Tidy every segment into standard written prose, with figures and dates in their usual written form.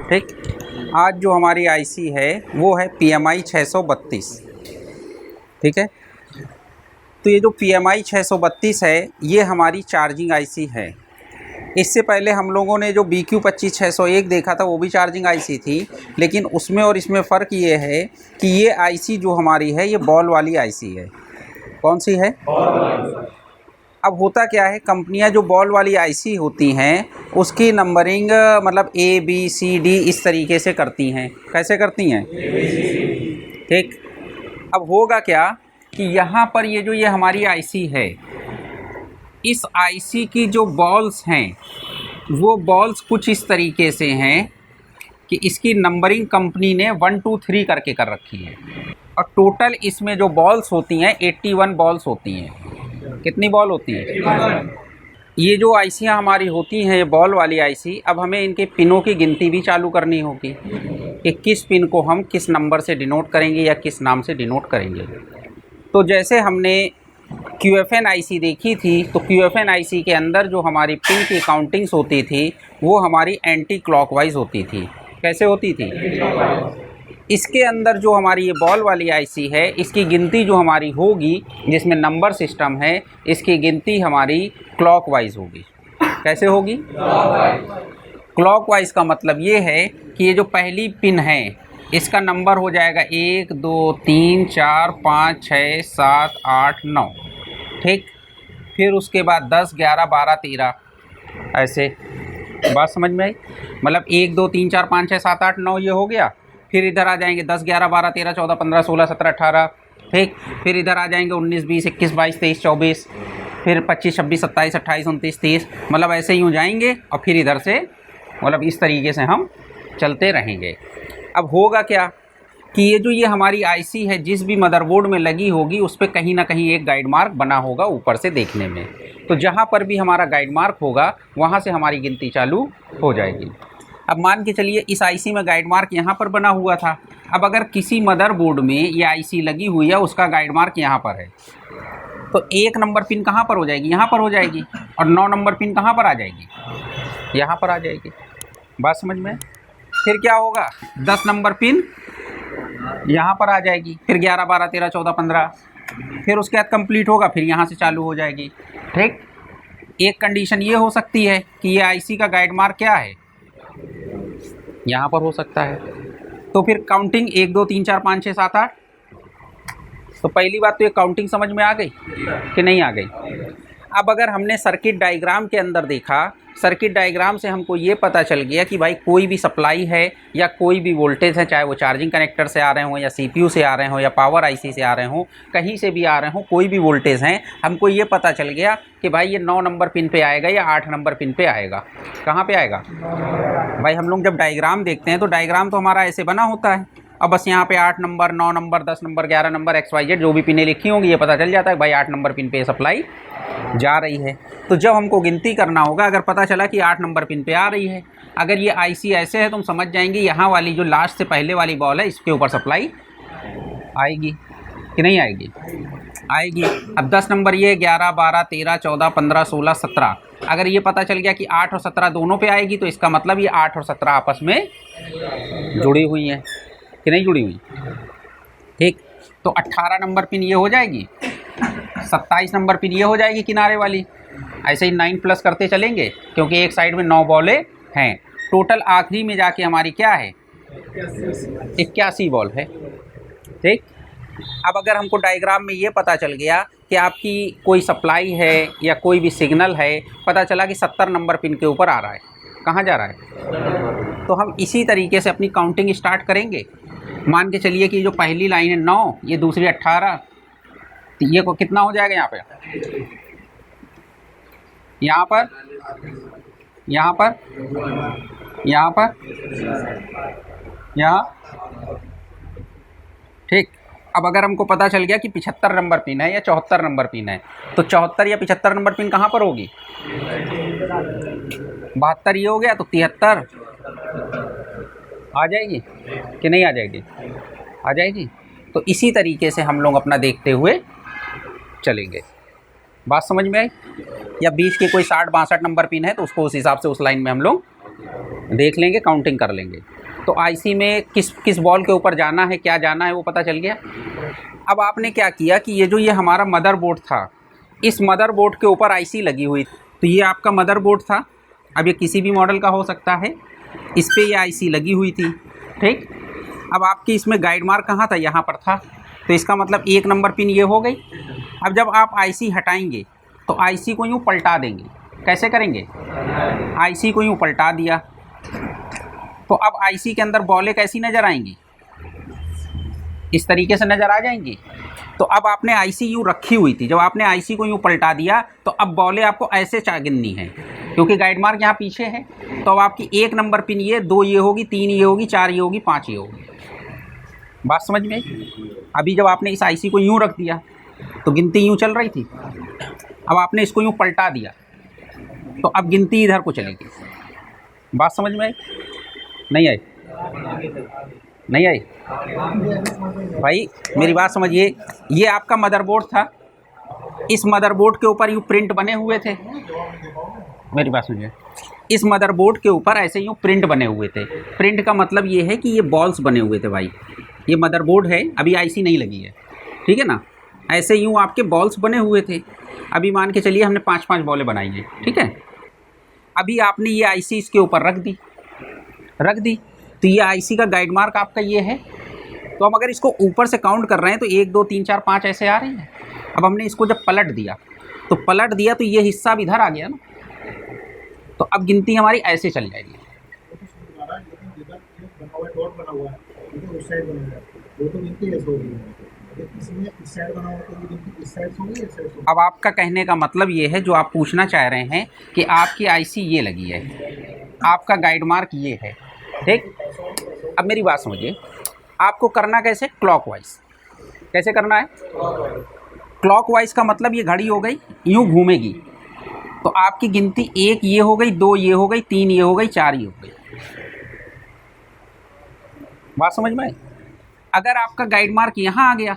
ठीक। आज जो हमारी आईसी है वो है PMI 632। ठीक है, तो ये जो PMI 632 है ये हमारी चार्जिंग आईसी है। इससे पहले हम लोगों ने जो BQ25601 देखा था वो भी चार्जिंग आईसी थी, लेकिन उसमें और इसमें फ़र्क ये है कि ये आईसी जो हमारी है ये बॉल वाली आईसी है। कौन सी है? अब होता क्या है, कंपनियां जो बॉल वाली आईसी होती हैं उसकी नंबरिंग मतलब ABCD इस तरीके से करती हैं। कैसे करती हैं? ठीक। अब होगा क्या कि यहाँ पर ये हमारी आईसी है, इस आईसी की जो बॉल्स हैं वो बॉल्स कुछ इस तरीके से हैं कि इसकी नंबरिंग कंपनी ने 1 2 3 करके कर रखी है, और टोटल इसमें जो बॉल्स होती हैं 81 बॉल्स होती हैं। कितनी बॉल होती हैं? ये जो आईसियाँ हमारी होती हैं, ये बॉल वाली आईसी, अब हमें इनके पिनों की गिनती भी चालू करनी होगी कि किस पिन को हम किस नंबर से डिनोट करेंगे या किस नाम से डिनोट करेंगे। तो जैसे हमने QFN आईसी देखी थी, तो QFN आईसी के अंदर जो हमारी पिन की काउंटिंग्स होती थी वो हमारी एंटी क्लॉकवाइज होती थी। कैसे होती थी? इसके अंदर जो हमारी ये बॉल वाली आईसी है इसकी गिनती जो हमारी होगी, जिसमें नंबर सिस्टम है, इसकी गिनती हमारी क्लॉकवाइज होगी। कैसे होगी? क्लॉकवाइज का मतलब ये है कि ये जो पहली पिन है इसका नंबर हो जाएगा 1 2 3 4 5 6 7 8 9। ठीक। फिर उसके बाद 10 11 12 13 ऐसे। बात समझ में आई? मतलब 1 2 3 4 5 6 7 8 9 ये हो गया। फिर इधर आ जाएंगे 10 11 12 13 14 15 16 17 18। ठीक। फिर इधर आ जाएंगे 19 20 21 22 23 24, फिर 25 26 27 28 29 30, मतलब ऐसे यूँ जाएंगे और फिर इधर से मतलब इस तरीके से हम चलते रहेंगे। अब होगा क्या कि ये हमारी आईसी है जिस भी मदरबोर्ड में लगी होगी उस पर कहीं ना कहीं एक गाइड मार्क बना होगा ऊपर से देखने में। तो जहाँ पर भी हमारा गाइड मार्क होगा वहाँ से हमारी गिनती चालू हो जाएगी। अब मान के चलिए इस आईसी में गाइड मार्क यहाँ पर बना हुआ था। अब अगर किसी मदरबोर्ड में ये आईसी लगी हुई है, उसका गाइड मार्क यहाँ पर है, तो 1 नंबर पिन कहाँ पर हो जाएगी? यहाँ पर हो जाएगी। और 9 नंबर पिन कहाँ पर आ जाएगी? यहाँ पर आ जाएगी। बात समझ में? फिर क्या होगा? 10 नंबर पिन यहाँ पर आ जाएगी। फिर 11 12 13 14 15, फिर उसके बाद कंप्लीट होगा, फिर यहाँ से चालू हो जाएगी। ठीक। एक कंडीशन ये हो सकती है कि ये आईसी का गाइड मार्क क्या है, यहाँ पर हो सकता है। तो फिर काउंटिंग 1 2 3 4 5 6 7 8। तो पहली बात तो ये काउंटिंग समझ में आ गई कि नहीं आ गई? अब अगर हमने सर्किट डायग्राम के अंदर देखा, सर्किट डायग्राम से हमको ये पता चल गया कि भाई कोई भी सप्लाई है या कोई भी वोल्टेज है, चाहे वो चार्जिंग कनेक्टर से आ रहे हों या CPU से आ रहे हों या पावर आईसी से आ रहे हों, कहीं से भी आ रहे हों, कोई भी वोल्टेज हैं, हमको ये पता चल गया कि भाई ये 9 नंबर पिन पे आएगा या 8 नंबर पिन पे आएगा। कहाँ पे आएगा? भाई हम लोग जब डायग्राम देखते हैं तो डायग्राम तो हमारा ऐसे बना होता है। अब बस यहाँ पे 8 number 9 number 10 number 11 number XYZ जो भी पिनें लिखी होंगी ये पता चल जाता है भाई 8 नंबर पिन पे सप्लाई जा रही है। तो जब हमको गिनती करना होगा, अगर पता चला कि 8 नंबर पिन पे आ रही है, अगर ये आईसी ऐसे है तो हम समझ जाएंगे यहाँ वाली जो लास्ट से पहले वाली बॉल है इसके ऊपर सप्लाई आएगी कि नहीं आएगी? आएगी। अब 10 नंबर ये 11 12 13 14 15 16 17, अगर ये पता चल गया कि 8 और 17 दोनों पे आएगी तो इसका मतलब ये 8 और 17 आपस में जुड़ी हुई हैं कि नहीं जुड़ी हुई? ठीक। तो 18 नंबर पिन ये हो जाएगी, 27 नंबर पिन ये हो जाएगी किनारे वाली। ऐसे ही 9 प्लस करते चलेंगे क्योंकि एक साइड में 9 बॉलें हैं। टोटल आखिरी में जाके हमारी क्या है? 81 बॉल है। ठीक। अब अगर हमको डायग्राम में ये पता चल गया कि आपकी कोई सप्लाई है या कोई भी सिग्नल है, पता चला कि 70 नंबर पिन के ऊपर आ रहा है, कहाँ जा रहा है, तो हम इसी तरीके से अपनी काउंटिंग स्टार्ट करेंगे। मान के चलिए कि जो पहली लाइन है 9, ये दूसरी 18, तो ये को कितना हो जाएगा यहाँ पे? यहाँ पर, यहाँ पर, यहाँ पर, यहाँ। ठीक। अब अगर हमको पता चल गया कि 75 नंबर पिन है या 74 नंबर पिन है, तो 74 या 75 नंबर पिन कहाँ पर होगी? 72 ये हो गया, तो 73 आ जाएगी कि नहीं आ जाएगी? आ जाएगी। तो इसी तरीके से हम लोग अपना देखते हुए चलेंगे। बात समझ में आई? या बीच के कोई 60 62 नंबर पिन है तो उसको उस हिसाब से उस लाइन में हम लोग देख लेंगे, काउंटिंग कर लेंगे। तो आईसी में किस किस बॉल के ऊपर जाना है, क्या जाना है, वो पता चल गया। अब आपने क्या किया कि ये हमारा मदरबोर्ड था, इस मदरबोर्ड के ऊपर आईसी लगी हुई, तो ये आपका मदरबोर्ड था। अब ये किसी भी मॉडल का हो सकता है, इस पे ये आईसी लगी हुई थी, ठीक। अब आपकी इसमें गाइड मार्क कहाँ था, यहाँ पर था, तो इसका मतलब 1 नंबर पिन ये हो गई। अब जब आप आईसी हटाएंगे तो आईसी को यूँ पलटा देंगे। कैसे करेंगे? आईसी को यूँ पलटा दिया तो अब आईसी के अंदर बॉलें कैसी नज़र आएंगी? इस तरीके से नज़र आ जाएंगी। तो अब आपने आईसी यूँ रखी हुई थी, जब आपने आईसी को यूँ पलटा दिया तो अब बॉलें आपको ऐसे गिननी है, क्योंकि गाइड मार्क यहाँ पीछे है। तो अब आपकी 1 नंबर पिन ये, 2 ये होगी, 3 ये होगी, 4 ये होगी, 5 ये होगी। बात समझ में आई? अभी जब आपने इस आईसी को यूँ रख दिया तो गिनती यूँ चल रही थी। अब आपने इसको यूँ पलटा दिया तो अब गिनती इधर को चलेगी। बात समझ में आई? नहीं आई? नहीं आई? भाई मेरी बात समझिए, ये आपका मदरबोर्ड था, इस मदरबोर्ड के ऊपर यूँ प्रिंट बने हुए थे। मेरी बात सुनिए, इस मदरबोर्ड के ऊपर ऐसे यूँ प्रिंट बने हुए थे। प्रिंट का मतलब ये है कि ये बॉल्स बने हुए थे भाई। ये मदरबोर्ड है, अभी आईसी नहीं लगी है, ठीक है ना। ऐसे यूँ आपके बॉल्स बने हुए थे। अभी मान के चलिए हमने 5-5 बॉलें बनाई हैं, ठीक है। अभी आपने ये आईसी इसके ऊपर रख दी तो ये आईसी का गाइड मार्क आपका ये है। तो हम अगर इसको ऊपर से काउंट कर रहे हैं तो 1 2 3 4 5 ऐसे आ रही है। अब हमने इसको जब पलट दिया तो ये हिस्सा अब इधर आ गया ना, तो अब गिनती हमारी ऐसे चल जाएगी। अब आपका कहने का मतलब ये है, जो आप पूछना चाह रहे हैं कि आपकी आईसी ये लगी है, आपका गाइड मार्क ये है, ठीक। अब मेरी बात समझिए, आपको करना कैसे? क्लॉकवाइज। कैसे करना है? क्लॉकवाइज का मतलब ये घड़ी हो गई, यूँ घूमेगी तो आपकी गिनती 1 ये हो गई, 2 ये हो गई, 3 ये हो गई, 4 ये हो गई। बात समझ में आई? अगर आपका गाइड मार्क यहाँ आ गया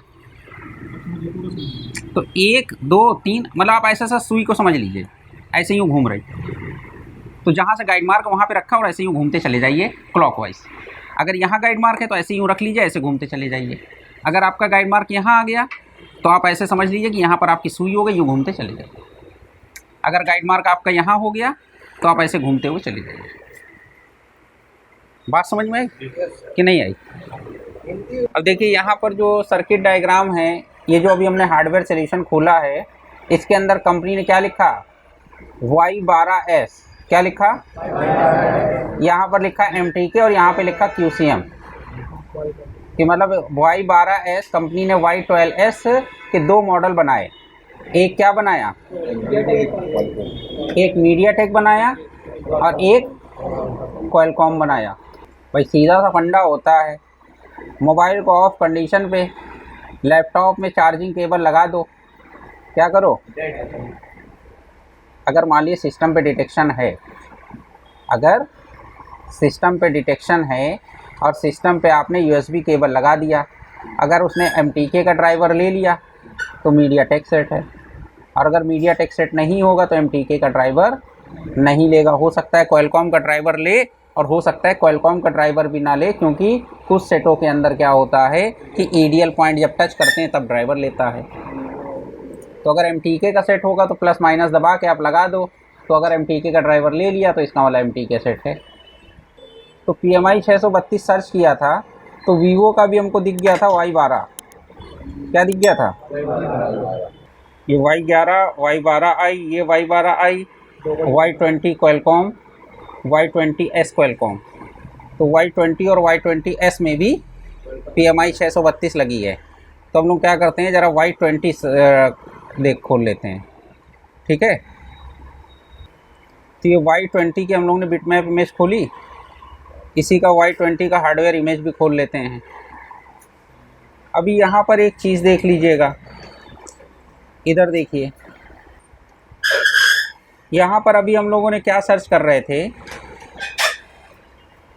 तो 1 2 3, मतलब आप ऐसा सुई को समझ लीजिए, ऐसे यूँ घूम रही, तो जहाँ से गाइड मार्क वहाँ पे रखा और ऐसे यूँ घूमते चले जाइए क्लॉकवाइज। अगर यहाँ गाइड मार्क है तो ऐसे यूँ रख लीजिए, ऐसे घूमते चले जाइए। अगर आपका गाइड मार्क यहाँ आ गया तो आप ऐसे समझ लीजिए कि यहाँ पर आपकी सुई हो गई, यूँ घूमते चले जाइए। अगर गाइड मार्क आपका यहाँ हो गया तो आप ऐसे घूमते हुए चले जाइए। बात समझ में आई कि नहीं आई? अब देखिए यहाँ पर जो सर्किट डायग्राम है, ये जो अभी हमने हार्डवेयर सॉल्यूशन खोला है, इसके अंदर कंपनी ने क्या लिखा? Y12S। क्या लिखा? यहाँ पर लिखा MTK और यहाँ पे लिखा QCM, कि मतलब Y12S कंपनी ने Y12S के 2 मॉडल बनाए। एक क्या बनाया? एक मीडियाटेक बनाया और एक क्वालकॉम बनाया। भाई सीधा सा फंडा होता है, मोबाइल को ऑफ कंडीशन पे लैपटॉप में चार्जिंग केबल लगा दो, क्या करो? अगर मान लीजिए सिस्टम पे डिटेक्शन है, अगर सिस्टम पे डिटेक्शन है और सिस्टम पे आपने USB केबल लगा दिया, अगर उसने MTK का ड्राइवर ले लिया तो मीडियाटेक सेट है, और अगर मीडियाटेक सेट नहीं होगा तो MTK का ड्राइवर नहीं लेगा। हो सकता है क्वालकॉम का ड्राइवर ले और हो सकता है क्वालकॉम का ड्राइवर भी ना ले, क्योंकि कुछ सेटों के अंदर क्या होता है कि EDL पॉइंट जब टच करते हैं तब ड्राइवर लेता है। तो अगर MTK का सेट होगा तो प्लस माइनस दबा के आप लगा दो, तो अगर MTK का ड्राइवर ले लिया तो इसका वाला MTK सेट है। तो PMI 632 सर्च किया था तो वीवो का भी हमको दिख गया था Y12। क्या दिख गया था? ये Y11, Y12i, ये Y12i, Y20 Qualcomm, Y20S Qualcomm. तो Y20 और Y20S में भी PMI 632 लगी है। तो हम लोग क्या करते हैं, ज़रा Y20 खोल लेते हैं, ठीक है। तो ये Y20 की हम लोग ने बिटमैप इमेज खोली, इसी का Y20 का हार्डवेयर इमेज भी खोल लेते हैं। अभी यहाँ पर एक चीज़ देख लीजिएगा, इधर देखिए, यहाँ पर अभी हम लोगों ने क्या सर्च कर रहे थे?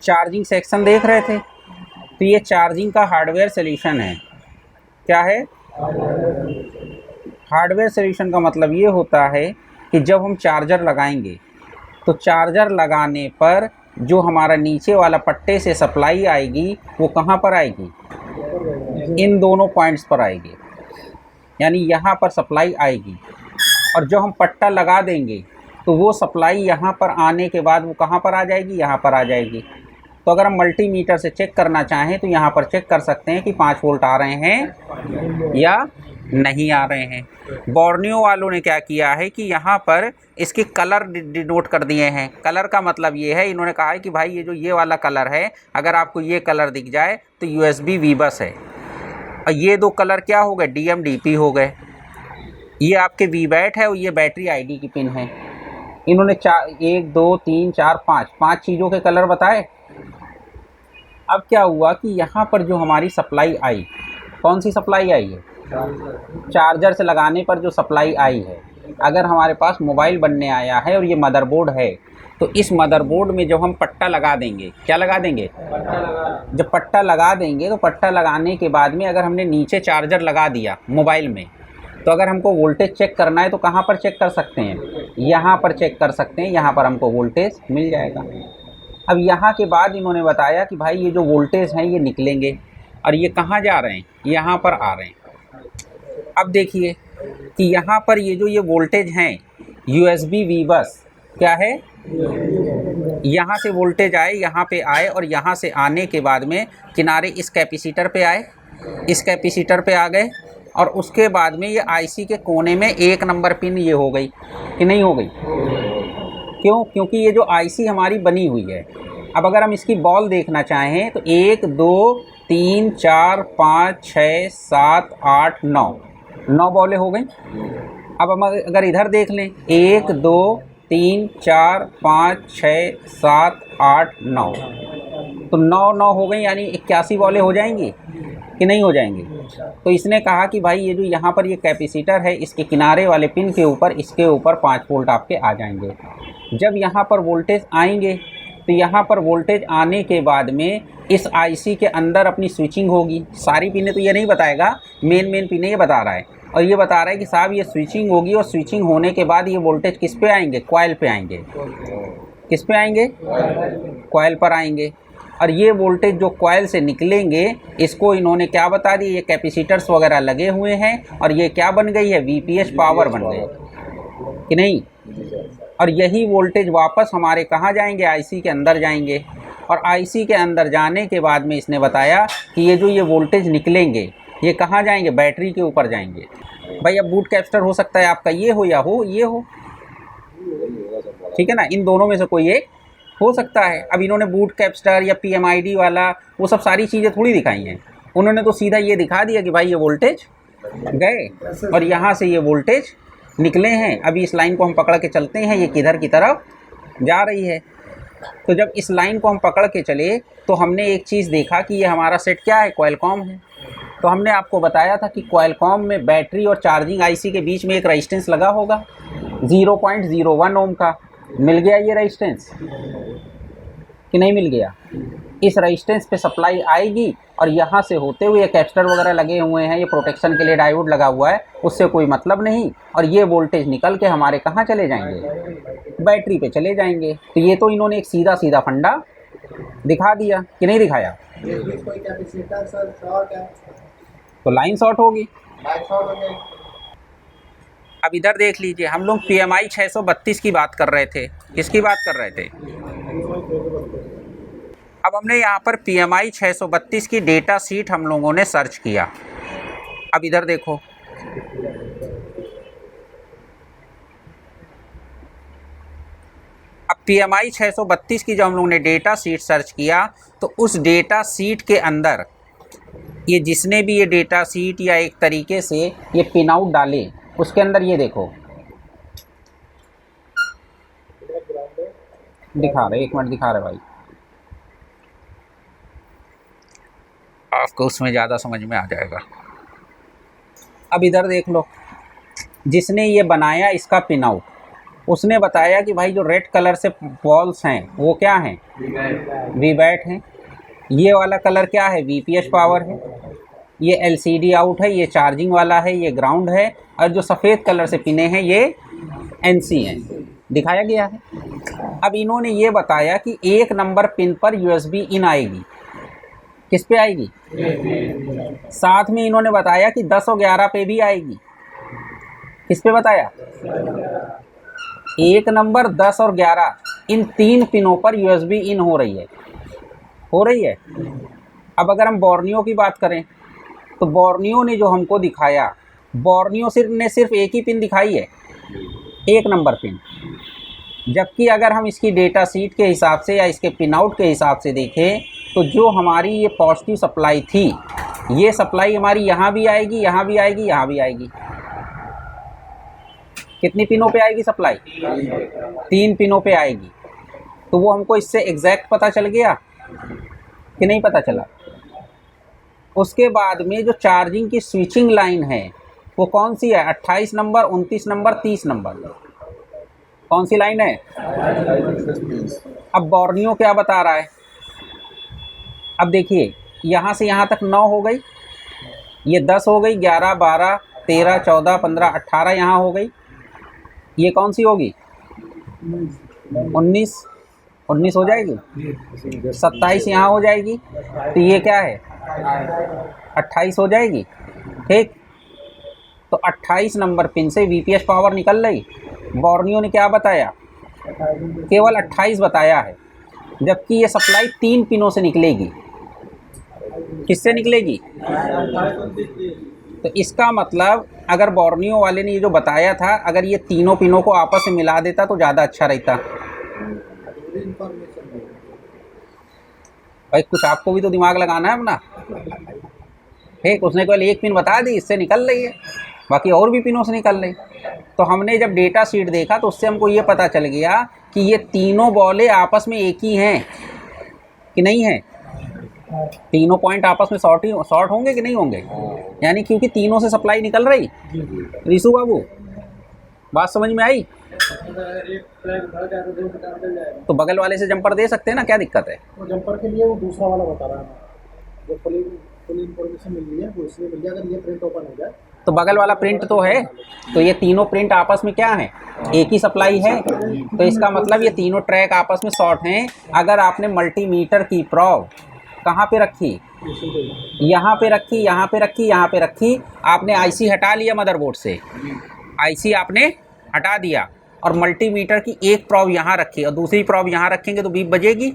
चार्जिंग सेक्शन देख रहे थे। तो ये चार्जिंग का हार्डवेयर सॉल्यूशन है। क्या है? हार्डवेयर सॉल्यूशन का मतलब ये होता है कि जब हम चार्जर लगाएंगे तो चार्जर लगाने पर जो हमारा नीचे वाला पट्टे से सप्लाई आएगी वो कहाँ पर आएगी, इन दोनों पॉइंट्स पर आएगी, यानी यहाँ पर सप्लाई आएगी। और जो हम पट्टा लगा देंगे तो वो सप्लाई यहाँ पर आने के बाद वो कहाँ पर आ जाएगी, यहाँ पर आ जाएगी। तो अगर हम मल्टीमीटर से चेक करना चाहें तो यहाँ पर चेक कर सकते हैं कि 5 वोल्ट आ रहे हैं या नहीं आ रहे हैं। बोर्नियो वालों ने क्या किया है कि यहाँ पर इसके कलर डिनोट कर दिए हैं। कलर का मतलब ये है, इन्होंने कहा है कि भाई ये जो ये वाला कलर है, अगर आपको ये कलर दिख जाए तो USB VBUS है, और ये 2 कलर क्या हो गए, DM DP हो गए। ये आपके VBAT है और ये बैटरी ID की पिन है। इन्होंने 1 2 3 4 5 चीज़ों के कलर बताए। अब क्या हुआ कि यहाँ पर जो हमारी सप्लाई आई, कौन सी सप्लाई आई है, चार्जर से लगाने पर जो सप्लाई आई है। अगर हमारे पास मोबाइल बनने आया है और ये मदरबोर्ड है, तो इस मदरबोर्ड में जब हम पट्टा लगा देंगे, क्या लगा देंगे, जब पट्टा लगा देंगे तो पट्टा लगाने के बाद में अगर हमने नीचे चार्जर लगा दिया मोबाइल में, तो अगर हमको वोल्टेज चेक करना है तो कहाँ पर चेक कर सकते हैं, यहाँ पर चेक कर सकते हैं। यहाँ पर हमको वोल्टेज मिल जाएगा। अब यहाँ के बाद इन्होंने बताया कि भाई ये जो वोल्टेज हैं ये निकलेंगे और ये कहाँ जा रहे हैं, यहाँ पर आ रहे हैं। अब देखिए कि यहाँ पर ये जो ये वोल्टेज हैं USB VBUS क्या है, यहाँ से वोल्टेज आए, यहाँ पे आए और यहाँ से आने के बाद में किनारे इस कैपेसिटर पे आए, इस कैपेसिटर पे आ गए, और उसके बाद में ये IC के कोने में 1 नंबर पिन ये हो गई कि नहीं हो गई। क्यों, क्योंकि ये जो IC हमारी बनी हुई है। अब अगर हम इसकी बॉल देखना चाहें तो 1 2 3 4 5 6 7 8 9 बॉलें हो गई। अब हम अगर इधर देख लें 1 2 3 4 5 6 7 8 9, तो 9 हो गई, यानी 81 बॉलें हो जाएंगी कि नहीं हो जाएंगी। तो इसने कहा कि भाई ये जो यहाँ पर ये कैपेसिटर है, इसके किनारे वाले पिन के ऊपर, इसके ऊपर 5 वोल्ट आपके आ जाएंगे। जब यहाँ पर वोल्टेज आएंगे तो यहाँ पर वोल्टेज आने के बाद में इस IC के अंदर अपनी स्विचिंग होगी। सारी पिनें तो ये नहीं बताएगा, मेन पिनें ये बता रहा है, और ये बता रहा है कि साहब ये स्विचिंग होगी, और स्विचिंग होने के बाद ये वोल्टेज किस पे आएंगे, कॉइल पे आएंगे। किस पे आएंगे, कॉइल पर आएंगे। और ये वोल्टेज जो कॉइल से निकलेंगे, इसको इन्होंने क्या बता दिया, ये कैपेसिटर्स वगैरह लगे हुए हैं, और ये क्या बन गई है, VPH पावर बन गई कि नहीं। और यही वोल्टेज वापस हमारे कहाँ जाएंगे, IC के अंदर जाएंगे। और IC के अंदर जाने के बाद में इसने बताया कि ये जो ये वोल्टेज निकलेंगे ये कहाँ जाएंगे, बैटरी के ऊपर जाएंगे। भाई अब बूट कैपेसिटर हो सकता है आपका ये हो या हो ये हो, ठीक है ना, इन दोनों में से कोई एक हो सकता है। अब इन्होंने बूट कैपेसिटर या PMID वाला वो सब सारी चीज़ें थोड़ी दिखाई हैं, उन्होंने तो सीधा ये दिखा दिया कि भाई ये वोल्टेज गए और यहाँ से ये वोल्टेज निकले हैं। अभी इस लाइन को हम पकड़ के चलते हैं, ये किधर की तरफ जा रही है। तो जब इस लाइन को हम पकड़ के चले तो हमने एक चीज़ देखा कि ये हमारा सेट क्या है, क्वालकॉम है। तो हमने आपको बताया था कि क्वालकॉम में बैटरी और चार्जिंग IC के बीच में एक रेजिस्टेंस लगा होगा 0.01 ओम का। मिल गया ये रेजिस्टेंस कि नहीं मिल गया। इस रेजिस्टेंस पे सप्लाई आएगी और यहाँ से होते हुए कैपेसिटर वगैरह लगे हुए हैं, ये प्रोटेक्शन के लिए डायोड लगा हुआ है, उससे कोई मतलब नहीं। और ये वोल्टेज निकल के हमारे कहाँ चले जाएंगे, बैटरी पे चले जाएंगे। तो ये तो इन्होंने एक सीधा सीधा फंडा दिखा दिया कि नहीं दिखाया। तो लाइन शॉर्ट होगी। अब इधर देख लीजिए, हम लोग PMI 632 की बात कर रहे थे। किसकी बात कर रहे थे? अब हमने यहाँ पर PMI 632 की डेटा शीट हम लोगों ने सर्च किया। अब इधर देखो, अब PMI 632 की जब हम लोगों ने डेटा शीट सर्च किया तो उस डेटा शीट के अंदर ये जिसने भी ये डेटा शीट या एक तरीके से ये पिन आउट डाले, उसके अंदर ये देखो दिखा रहे, 1 मिनट दिखा रहे भाई, आपको उसमें ज़्यादा समझ में आ जाएगा। अब इधर देख लो, जिसने ये बनाया इसका पिन आउट, उसने बताया कि भाई जो रेड कलर से बॉल्स हैं वो क्या हैं, VBAT हैं। ये वाला कलर क्या है, VPH पावर है। ये LCD आउट है, ये चार्जिंग वाला है, ये ग्राउंड है। और जो सफ़ेद कलर से पिने हैं ये NC हैं, दिखाया गया है। अब इन्होंने ये बताया कि 1 नंबर पिन पर USB इन आएगी। किस पे आएगी? साथ में इन्होंने बताया कि 10 और 11 पे भी आएगी। किस पे बताया? 1 नंबर, 10 और 11 इन 3 पिनों पर USB इन हो रही है। हो रही है। अब अगर हम बोर्नियो की बात करें तो बोर्नियो ने जो हमको दिखाया, बोर्नियो सिर्फ एक ही पिन दिखाई है, 1 नंबर पिन। जबकि अगर हम इसकी डेटा शीट के हिसाब से या इसके पिन आउट के हिसाब से देखें तो जो हमारी ये पॉजिटिव सप्लाई थी, ये सप्लाई हमारी यहाँ भी आएगी, यहाँ भी आएगी, यहाँ भी आएगी। कितनी पिनों पे आएगी सप्लाई? 3 पिनों पे आएगी। तो वो हमको इससे एग्जैक्ट पता चल गया कि नहीं पता चला? उसके बाद में जो चार्जिंग की स्विचिंग लाइन है वो कौन सी है? 28 नंबर, 29 नंबर, 30 नंबर। कौन सी लाइन है? अब बोर्नियो क्या बता रहा है? अब देखिए, यहाँ से यहाँ तक 9 हो गई, ये 10 हो गई, 11, 12, 13, 14, 15, 18 यहाँ हो गई। ये कौन सी होगी? 19 हो जाएगी। 27 यहाँ हो जाएगी। तो ये क्या है? 28 हो जाएगी। ठीक, तो 28 नंबर पिन से VPH पावर निकल रही। बोर्नियो ने क्या बताया? केवल 28 बताया है, जबकि ये सप्लाई 3 पिनों से निकलेगी। किससे निकलेगी? तो इसका मतलब अगर बोर्नियो वाले ने ये जो बताया था, अगर ये तीनों पिनों को आपस में मिला देता तो ज़्यादा अच्छा रहता। भाई कुछ आपको भी तो दिमाग लगाना है अपना। ठीक, उसने केवल एक पिन बता दी, इससे निकल रही है, बाकी और भी पिनों से निकल रही। तो हमने जब डेटा शीट देखा तो उससे हमको ये पता चल गया कि ये तीनों बॉलें आपस में एक ही हैं कि नहीं है। तीनों पॉइंट आपस में शॉर्ट होंगे कि नहीं होंगे? यानी क्योंकि तीनों से सप्लाई निकल रही। रिशु बाबू, बात समझ में आई? तो बगल वाले से जंपर दे सकते हैं ना, क्या दिक्कत है? वो जंपर के लिए वो दूसरा वाला बता रहा है, जो फुल इंफॉर्मेशन मिल रही है वो इसलिए मिल गया। अगर ये प्रिंट ओपन हो जाए तो बगल वाला प्रिंट तो है, तो ये तीनों प्रिंट आपस में क्या है? एक ही सप्लाई है। तो इसका मतलब ये तीनों ट्रैक आपस में शॉर्ट हैं। अगर आपने मल्टीमीटर की प्रोब कहाँ पे रखी? यहाँ पे रखी, यहाँ पे रखी, यहाँ पे रखी। आपने IC हटा लिया मदरबोर्ड से, IC आपने हटा दिया और मल्टीमीटर की एक प्रोब यहाँ रखी और दूसरी प्रोब यहाँ रखेंगे तो बीप बजेगी।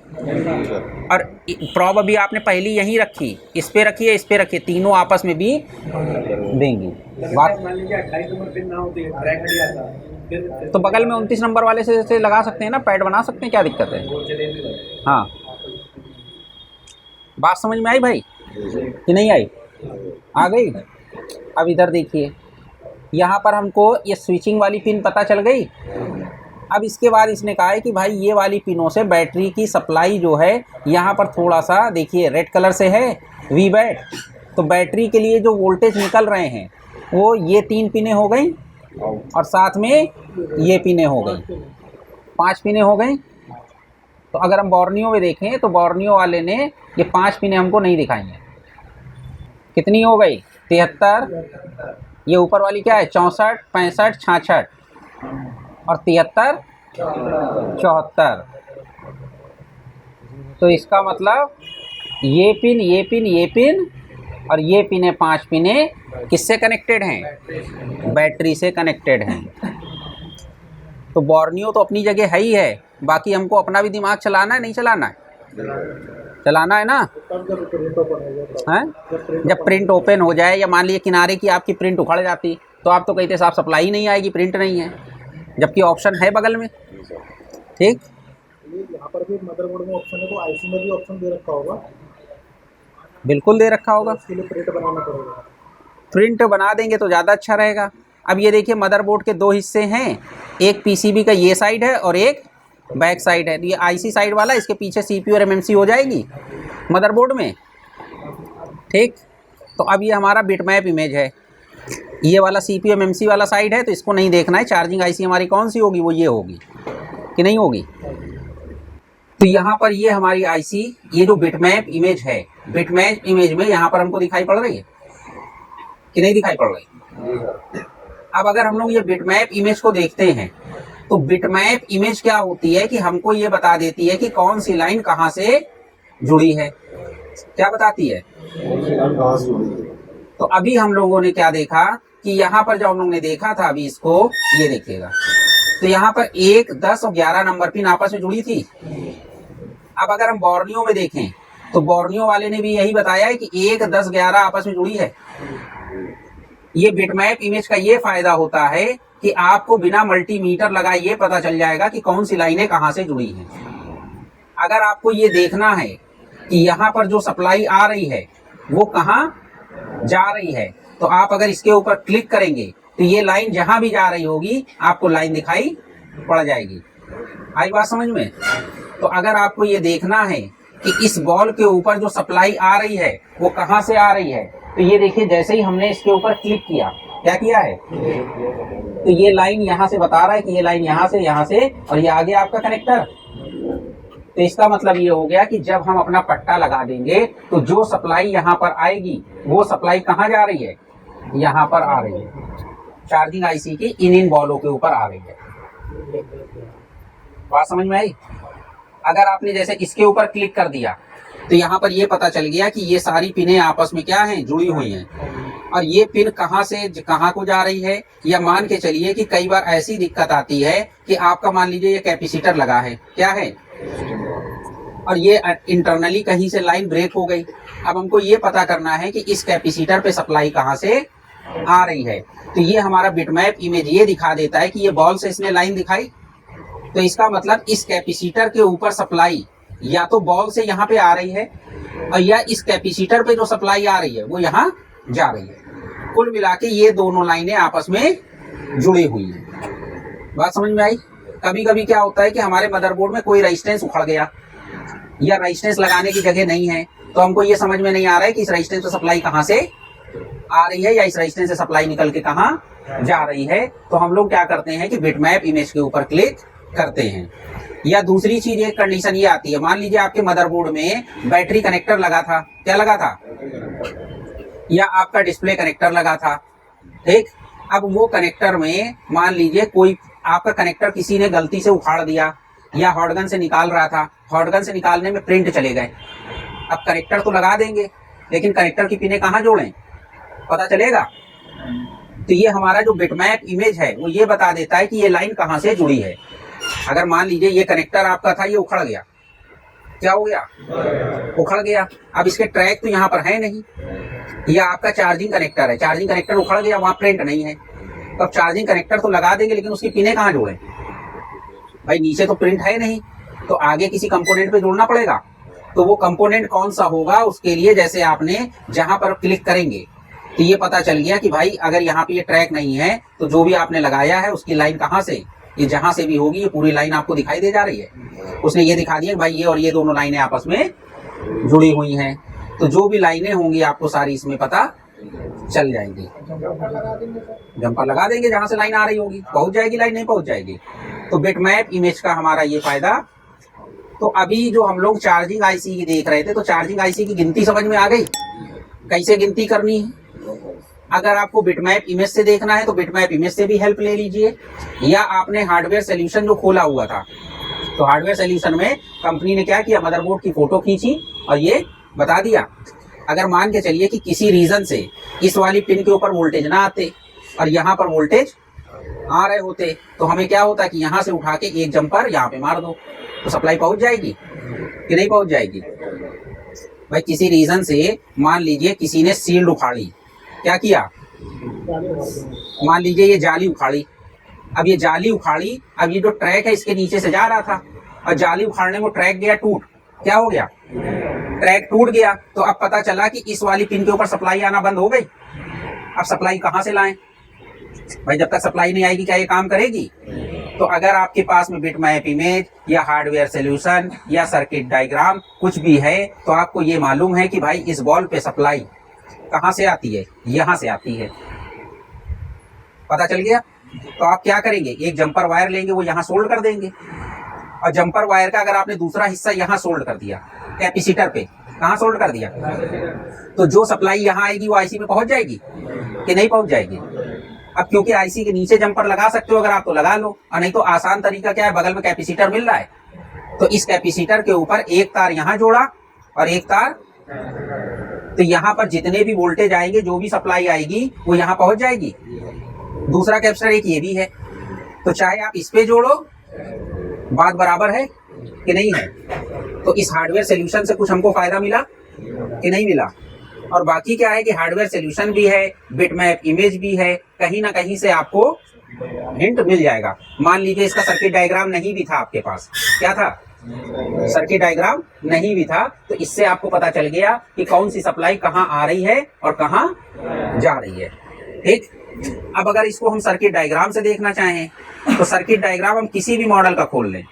और प्रोब अभी आपने पहली यहीं रखी, इस पे रखी है, इस पे रखी, तीनों आपस में भी देंगी। बात तो बगल में 29 नंबर वाले से लगा सकते हैं ना, पैड बना सकते हैं, क्या दिक्कत है? हाँ, बात समझ में आई भाई कि नहीं आई? आ गई। अब इधर देखिए, यहाँ पर हमको ये स्विचिंग वाली पिन पता चल गई। अब इसके बाद इसने कहा है कि भाई ये वाली पिनों से बैटरी की सप्लाई जो है, यहाँ पर थोड़ा सा देखिए रेड कलर से है Vbat। तो बैटरी के लिए जो वोल्टेज निकल रहे हैं वो ये 3 पिनें हो गई और साथ में ये पिनें हो गई, 5 पिनें हो गई। तो अगर हम बोर्नियो में देखें तो बोर्नियो वाले ने ये 5 पिनें हमको नहीं दिखाई हैं। कितनी हो गई? 73। ये ऊपर वाली क्या है? 64, 65, 66 और 73, 74। तो इसका मतलब ये पिन, ये पिन, ये पिन और ये पिनें, 5 पिनें किससे कनेक्टेड हैं? बैटरी से कनेक्टेड हैं। तो बोर्नियो तो अपनी जगह है ही है, बाकी हमको अपना भी दिमाग चलाना है, नहीं चलाना है? चलाना है ना। हैं? जब प्रिंट ओपन हो जाए या मान लीजिए किनारे की आपकी प्रिंट उखड़ जाती तो आप तो कहते साहब सप्लाई नहीं आएगी, प्रिंट नहीं है, जबकि ऑप्शन है बगल में। ठीक, यहाँ पर भी मदरबोर्ड में ऑप्शन है, तो IC में भी ऑप्शन दे रखा होगा। बिल्कुल दे रखा होगा। उसके लिए प्रिंट बनाना पड़ेगा। प्रिंट बना देंगे तो ज़्यादा अच्छा रहेगा। अब ये देखिए मदरबोर्ड के 2 हिस्से हैं, एक PCB का ये साइड है और एक बैक साइड है। तो ये IC साइड वाला, इसके पीछे CPU और MMC हो जाएगी मदरबोर्ड में। ठीक, तो अब ये हमारा बिटमैप इमेज है, ये वाला CPU MMC वाला साइड है, तो इसको नहीं देखना है। चार्जिंग IC हमारी कौन सी होगी? वो ये होगी कि नहीं होगी? तो यहाँ पर ये हमारी IC, ये जो बिटमैप इमेज है, बिटमैप इमेज में यहाँ पर हमको दिखाई पड़ रही है कि नहीं दिखाई पड़ रही? अब अगर हम लोग ये बिटमैप इमेज को देखते हैं तो बिटमैप इमेज क्या होती है कि हमको ये बता देती है कि कौन सी लाइन कहाँ से जुड़ी है। क्या बताती है? तो अभी हम लोगों ने क्या देखा कि यहाँ पर जब हम लोगों ने देखा था, अभी इसको ये देखिएगा, तो यहाँ पर 1, 10 और 11 नंबर पिन आपस में जुड़ी थी। अब अगर हम बोर्नियो में देखें तो बोर्नियो वाले ने भी यही बताया है कि 1, 10, 11 आपस में जुड़ी है। ये बिटमैप इमेज का ये फायदा होता है कि आपको बिना मल्टीमीटर लगाए ये पता चल जाएगा कि कौन सी लाइनें कहाँ से जुड़ी हैं। अगर आपको ये देखना है कि यहाँ पर जो सप्लाई आ रही है वो कहाँ जा रही है, तो आप अगर इसके ऊपर क्लिक करेंगे तो ये लाइन जहां भी जा रही होगी आपको लाइन दिखाई पड़ जाएगी। आई बात समझ में? तो अगर आपको ये देखना है कि इस बॉल के ऊपर जो सप्लाई आ रही है वो कहां से आ रही है, तो ये देखिए जैसे ही हमने इसके ऊपर क्लिक किया, क्या किया है, तो ये लाइन यहां से बता रहा है कि ये लाइन यहां से और ये आगे आपका कनेक्टर। तो इसका मतलब ये हो गया कि जब हम अपना पट्टा लगा देंगे तो जो सप्लाई यहाँ पर आएगी वो सप्लाई कहाँ जा रही है, यहाँ पर आ रही है, चार्जिंग आईसी की इन बॉलों के ऊपर आ रही है। बात समझ में आई? अगर आपने जैसे इसके ऊपर क्लिक कर दिया तो यहाँ पर ये पता चल गया कि ये सारी पिनें आपस में क्या हैं, जुड़ी हुई हैं। और ये पिन कहाँ से कहाँ को जा रही है, या मान के चलिए कि कई बार ऐसी दिक्कत आती है कि आपका मान लीजिए ये कैपेसिटर लगा है, क्या है, और ये इंटरनली कहीं से लाइन ब्रेक हो गई। अब हमको ये पता करना है कि इस कैपेसिटर पे सप्लाई कहाँ से आ रही है। तो ये हमारा बिटमैप इमेज ये दिखा देता है कि ये बॉल से इसने लाइन दिखाई, तो इसका मतलब इस कैपेसिटर के ऊपर सप्लाई या तो बॉल से यहाँ पे आ रही है और या इस कैपेसिटर पे जो सप्लाई आ रही है वो यहाँ जा रही है। कुल मिला के ये दोनों लाइनें आपस में जुड़ी हुई हैं। बात समझ में आई? कभी कभी क्या होता है कि हमारे मदरबोर्ड में कोई रेजिस्टेंस उखड़ गया या रेजिस्टेंस लगाने की जगह नहीं है, तो हमको ये समझ में नहीं आ रहा है कि इस रेजिस्टेंस से सप्लाई कहाँ से आ रही है या इस रेजिस्टेंस से सप्लाई निकल के कहाँ जा रही है। तो हम लोग क्या करते हैं कि बिटमैप इमेज के ऊपर क्लिक करते हैं। या दूसरी चीज एक कंडीशन ये आती है, मान लीजिए आपके मदरबोर्ड में बैटरी कनेक्टर लगा था, क्या लगा था, या आपका डिस्प्ले कनेक्टर लगा था, ठीक। अब वो कनेक्टर में मान लीजिए कोई आपका कनेक्टर किसी ने गलती से उखाड़ दिया या हॉटगन से निकाल रहा था, हॉटगन से निकालने में प्रिंट चले गए। अब कनेक्टर तो लगा देंगे लेकिन कनेक्टर की पिनें कहाँ जोड़ें, पता चलेगा। तो ये हमारा जो बिटमैप इमेज है वो ये बता देता है कि ये लाइन कहाँ से जुड़ी है। अगर मान लीजिए ये कनेक्टर आपका था, ये उखड़ गया, क्या हो गया, उखड़ गया। अब इसके ट्रैक तो यहाँ पर है नहीं, या आपका चार्जिंग कनेक्टर है, चार्जिंग कनेक्टर उखड़ गया, वहाँ प्रिंट नहीं है, तो अब चार्जिंग कनेक्टर तो लगा देंगे लेकिन उसकी पिनें कहाँ जोड़ें भाई, नीचे तो प्रिंट है नहीं, तो आगे किसी कंपोनेंट पे जोड़ना पड़ेगा। तो वो कंपोनेंट कौन सा होगा, उसके लिए जैसे आपने जहां पर क्लिक करेंगे तो ये पता चल गया कि भाई अगर यहाँ पे ये ट्रैक नहीं है तो जो भी आपने लगाया है उसकी लाइन कहाँ से, ये जहां से भी होगी ये पूरी लाइन आपको दिखाई दे जा रही है। उसने ये दिखा दिया भाई ये और ये दोनों लाइनें आपस में जुड़ी हुई हैं, तो जो भी लाइनें होंगी आपको सारी इसमें पता चल जाएंगी। जंपर लगा देंगे, जहां से लाइन आ रही होगी पहुंच जाएगी, लाइन नहीं पहुंच जाएगी। तो बिटमैप इमेज का हमारा ये फायदा। तो अभी जो हम लोग चार्जिंग आईसी की देख रहे थे, तो चार्जिंग आईसी की गिनती समझ में आ गई, कैसे गिनती करनी है। अगर आपको बिटमैप इमेज से देखना है तो बिटमैप इमेज से भी हेल्प ले लीजिए, या आपने हार्डवेयर सोल्यूशन जो खोला हुआ था, तो हार्डवेयर सोल्यूशन में कंपनी ने क्या किया, मदरबोर्ड की फोटो खींची और ये बता दिया। अगर मान के चलिए कि किसी रीजन से इस वाली पिन के ऊपर वोल्टेज ना आते और यहाँ पर वोल्टेज आ रहे होते, तो हमें क्या होता कि यहाँ से उठा के एक जंपर यहाँ पे मार दो तो सप्लाई पहुंच जाएगी कि नहीं पहुंच जाएगी भाई। किसी रीजन से मान लीजिए किसी ने सील्ड उखाड़ी, क्या किया, मान लीजिए ये जाली उखाड़ी, अब ये जाली उखाड़ी, अब ये जो ट्रैक है इसके नीचे से जा रहा था और जाली उखाड़ने में ट्रैक गया टूट, क्या हो गया, ट्रैक टूट गया। तो अब पता चला कि इस वाली पिन के ऊपर सप्लाई आना बंद हो गई। अब सप्लाई कहाँ से लाएं भाई, जब तक सप्लाई नहीं आएगी क्या ये काम करेगी। तो अगर आपके पास में बिटमैप इमेज या हार्डवेयर सोल्यूशन या सर्किट डायग्राम कुछ भी है, तो आपको ये मालूम है कि भाई इस बॉल पे सप्लाई कहाँ से आती है, यहाँ से आती है, पता चल गया। तो आप क्या करेंगे, एक जंपर वायर लेंगे, वो यहाँ सोल्ड कर देंगे, और जंपर वायर का अगर आपने दूसरा हिस्सा यहाँ सोल्ड कर दिया कैपेसिटर पे, कहाँ सोल्ड कर दिया, तो जो सप्लाई यहाँ आएगी वो आईसी में पहुंच जाएगी कि नहीं पहुंच जाएगी। अब क्योंकि आईसी के नीचे जंपर लगा सकते हो अगर आप तो लगा लो, और नहीं तो आसान तरीका क्या है, बगल में कैपेसिटर मिल रहा है तो इस कैपेसिटर के ऊपर एक तार यहाँ जोड़ा और एक तार, तो यहाँ पर जितने भी वोल्टेज आएंगे, जो भी सप्लाई आएगी वो यहाँ पहुंच जाएगी। दूसरा कैपेसिटर एक ये भी है, तो चाहे आप इस पे जोड़ो, बात बराबर है कि नहीं है। तो इस हार्डवेयर सॉल्यूशन से कुछ हमको फायदा मिला कि नहीं मिला। और बाकी क्या है कि हार्डवेयर सॉल्यूशन भी है, बिटमैप इमेज भी है, कहीं ना कहीं से आपको हिंट मिल जाएगा। मान लीजिए इसका सर्किट डायग्राम नहीं भी था आपके पास, क्या था, सर्किट डायग्राम नहीं भी था, तो इससे आपको पता चल गया कि कौन सी सप्लाई कहाँ आ रही है और कहाँ जा रही है। ठीक, अब अगर इसको हम सर्किट डायग्राम से देखना चाहें तो सर्किट डायग्राम हम किसी भी मॉडल का खोल लें।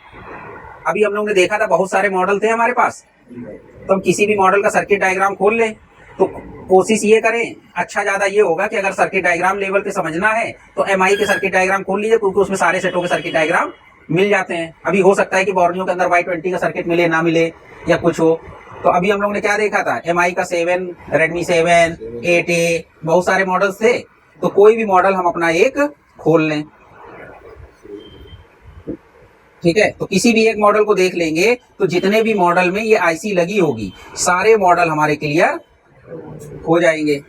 अभी हम लोग ने देखा था बहुत सारे मॉडल थे हमारे पास, तो हम किसी भी मॉडल का सर्किट डायग्राम खोल लें। तो कोशिश ये करें, अच्छा ज्यादा ये होगा कि अगर सर्किट डायग्राम लेवल पे समझना है तो एमआई के सर्किट डायग्राम खोल लीजिए, क्योंकि उसमें सारे सेटों के सर्किट डायग्राम मिल जाते हैं। अभी हो सकता है कि बोर्नियो के अंदर Y20 का सर्किट मिले ना मिले या कुछ हो। तो अभी हम लोग ने क्या देखा था, एमआई का 7, रेडमी 7, 8A, बहुत सारे मॉडल्स थे। तो कोई भी मॉडल हम अपना एक खोल लें, ठीक है। तो किसी भी एक मॉडल को देख लेंगे तो जितने भी मॉडल में ये आईसी लगी होगी सारे मॉडल हमारे क्लियर हो जाएंगे।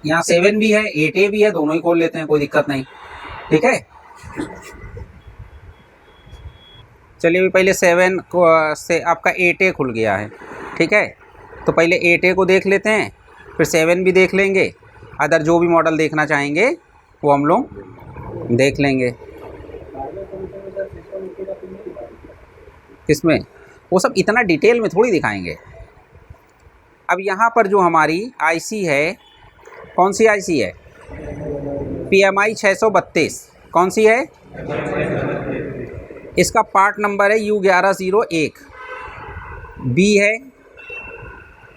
यहाँ 7 भी है, 8A भी है, दोनों ही खोल लेते हैं, कोई दिक्कत नहीं, ठीक है। चलिए अभी पहले 7 को से आपका 8A खुल गया है, ठीक है। तो पहले 8A को देख लेते हैं, फिर 7 भी देख लेंगे, अदर जो भी मॉडल देखना चाहेंगे वो हम लोग देख लेंगे। किसमें, वो सब इतना डिटेल में थोड़ी दिखाएंगे। अब यहाँ पर जो हमारी आईसी है, कौन सी आईसी है, PMI 632, कौन सी है, इसका पार्ट नंबर है U1101, B है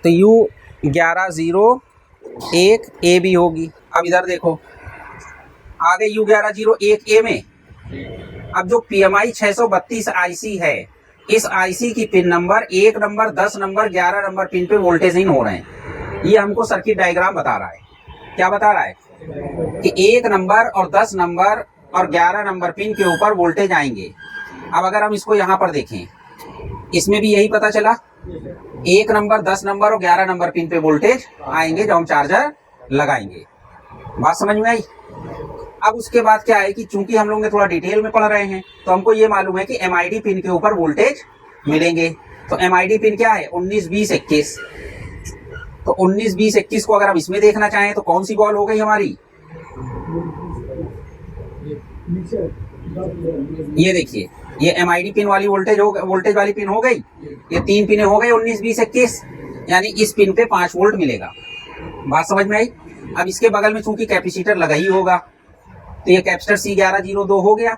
तो U1101A भी होगी। अब इधर देखो आगे U1101A में, अब जो PMI 632 आईसी है, इस आईसी की pin number 1 number, 10 number, 11 number pin पे वोल्टेज इन हो रहे हैं। ये हमको सर्किट डायग्राम बता रहा है। क्या बता रहा है कि 1 नंबर और 10 नंबर और 11 नंबर पिन के ऊपर वोल्टेज आएंगे। अब अगर हम इसको यहाँ पर देखें, इसमें भी यही पता चला, 1 नंबर, 10 नंबर और 11 नंबर पिन पे वोल्टेज आएंगे जब हम चार्जर लगाएंगे। बात समझ में आई। अब उसके बाद क्या है कि चूंकि हम लोग ने थोड़ा डिटेल में पढ़ रहे हैं तो हमको ये मालूम है कि एमआईडी पिन के ऊपर वोल्टेज मिलेंगे। तो एमआईडी पिन क्या है, 19, 20, 21। तो 19, 20, 21 को अगर हम इसमें देखना चाहें तो कौन सी बॉल हो गई हमारी, ये देखिए, ये एमआईडी पिन वाली वोल्टेज वाली पिन हो गई। ये 3 पिने हो गई 19, 20, 21, यानी इस पिन पे 5 वोल्ट मिलेगा। बात समझ में आई। अब इसके बगल में चूंकि कैपेसिटर लगा ही होगा तो ये कैपेसिटर C1102 हो गया।